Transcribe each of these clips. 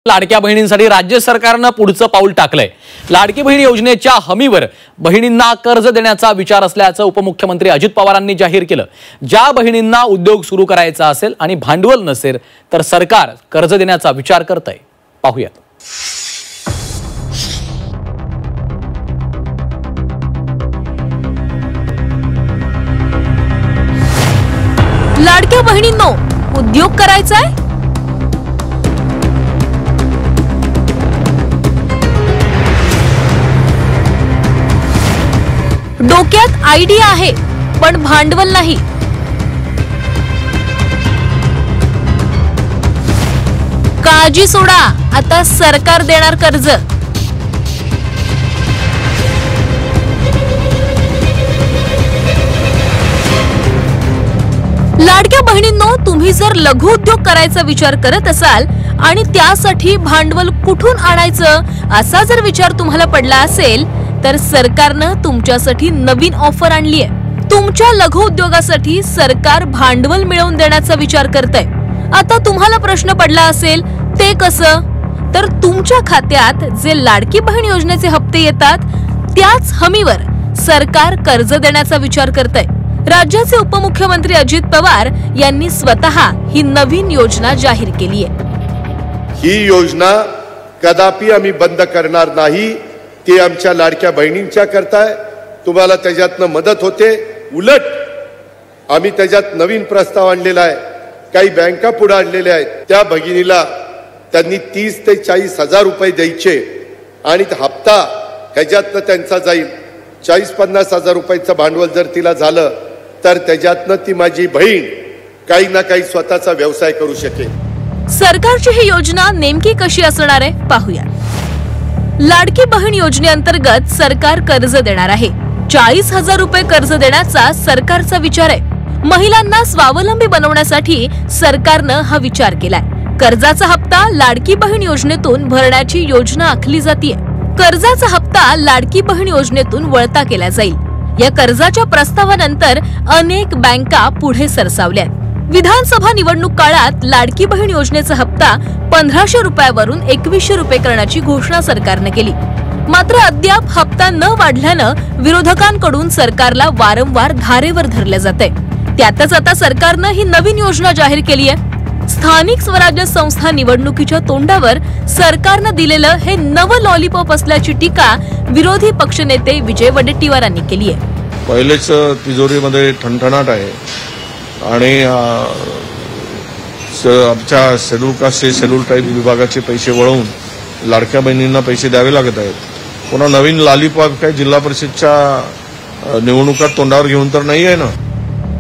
लाडक्या बहिणींसाठी राज्य सरकारने पुढचं पाऊल टाकलंय। लाडकी बहीण योजनेच्या हमीवर बहिणींना कर्ज देण्याचा विचार असल्याचं उपमुख्यमंत्री अजित पवारांनी जाहीर केलं। ज्या बहिणींना उद्योग सुरू करायचा असेल आणि भांडवल नसेल तर सरकार कर्ज देण्याचा विचार करतंय। पाहूयात। लाडक्या बहिणींनो, उद्योग करायचाय? डोक्यात आयडिया आहे पण भांडवल नाही। काळजी सोडा, आता सरकार देणार कर्ज। लाडक्या बहिणींनो, तुम्ही जर लघु उद्योग करायचा विचार करत असाल आणि त्यासाठी भांडवल कुठून आणायचं असा जर विचार तुम्हाला पडला असेल तर सरकारने तुमच्यासाठी नवीन ऑफर आणली आहे। तुमच्या लघु उद्योगासाठी सरकार भांडवल मिळवून देण्याचा विचार करतंय। आता तुम्हाला प्रश्न पडला असेल ते कसं? तर तुमच्या खात्यात जे लाडकी बहीण योजनेचे हप्ते येतात त्याच हमीवर सरकार कर्ज देण्याचा विचार करतंय। राज्याचे उपमुख्यमंत्री अजित पवार यांनी स्वतः ही नवीन योजना जाहीर केली आहे। ही योजना कदापि आम्ही बंद करणार नाही। ती आमच्या लाडक्या बहिणींच्या करताय, तुम्हाला त्याच्यातनं मदत होते। उलट आम्ही त्याच्यात नवीन प्रस्ताव आणलेला आहे। काही बँका पुढे आणलेल्या आहेत। त्या भगिनीला त्यांनी 30 ते 40 हजार रुपये द्यायचे आणि हप्ता ह्याच्यातनं त्यांचा जाईल। 40-50 हजार रुपयाचं भांडवल जर तिला झालं तर त्याच्यातनं ती माझी बहीण काही ना काही स्वतःचा व्यवसाय करू शकेल। सरकारची ही योजना नेमकी कशी असणार आहे पाहूया। लाडकी बहीण योजनेअंतर्गत सरकार कर्ज देणार आहे। 40,000 रुपये कर्ज देण्याचा सरकारचा विचार आहे। महिलांना स्वावलंबी बनवण्यासाठी सरकारनं हा विचार केलाय। कर्जाचा हप्ता लाडकी बहीण योजनेतून भरण्याची योजना आखली जातीये। कर्जाचा हप्ता लाडकी बहीण योजनेतून वळता केला जाईल। या कर्जाच्या प्रस्तावानंतर अनेक बँका पुढे सरसावल्यात। विधानसभा निवडणूक काळात लाडकी बहीण योजनेचा हप्ता 1500 रुपयावरून 2100 रुपये करण्याची घोषणा सरकारने केली। मात्र अद्याप हप्ता न वाढल्यानं विरोधकांकडून सरकारला वारंवार धारेवर धरले जाते। त्यातच आता सरकारने ही नवीन योजना जाहीर केली आहे। स्थानिक स्वराज्य संस्था निवडणुकीच्या तोंडावर सरकारने दिलेलं हे नवं लॉलीपॉप असल्याची टीका विरोधी पक्षनेते विजय वडेट्टीवारांनी केली आहे। पहिलेच तिजोरीमध्ये ठणठणाट आहे आणि आमच्या शेड्यूल कास्ट शेड्यूल ट्राईब विभागाचे पैसे वळवून लाडक्या बहिणींना पैसे द्यावे लागत आहेत। पुन्हा नवीन लॉलीपॉप काय जिल्हा परिषदच्या निवडणुकात तोंडावर घेऊन तर नाही आहे ना।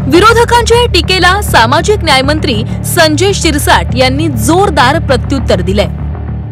विरोधकांच्या टीकेला सामाजिक न्याय मंत्री संजय शिरसाट यांनी जोरदार प्रत्युत्तर दिले।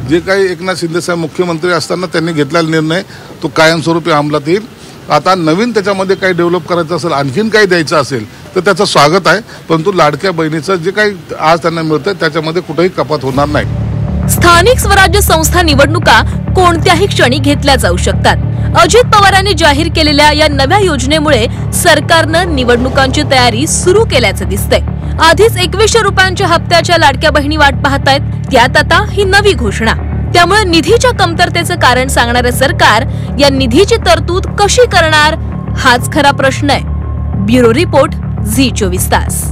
जे काही एकनाथ शिंदे साहेब मुख्यमंत्री असताना त्यांनी घेतलेला निर्णय तो कायमस्वरूपी अंमलात येईल। आता नवीन त्याच्यामध्ये काही डेव्हलप करायचं असेल, आणखीन काही द्यायचं असेल तर त्याचं स्वागत आहे, परंतु लाडक्या बहिणीचं जे काही आज त्यांना मिळतंय त्याच्यामध्ये कुठेही कपात होणार नाही। स्थानिक स्वराज्य संस्था निवडणुका कोणत्याही क्षणी घेतल्या जाऊ शकतात। अजित पवारांनी जाहीर केलेल्या या नव्या योजनेमुळे सरकारनं निवडणुकांची तयारी सुरू केल्याचं दिसतंय। आधीच 2100 रुपयांच्या हप्त्याच्या लाडक्या बहिणी वाट पाहतायत, त्यात आता ही नवी घोषणा। त्यामुळे निधीच्या कमतरतेचं कारण सांगणारे सरकार या निधीची तरतूद कशी करणार हाच खरा प्रश्न आहे। ब्युरो रिपोर्ट, झी 24 तास।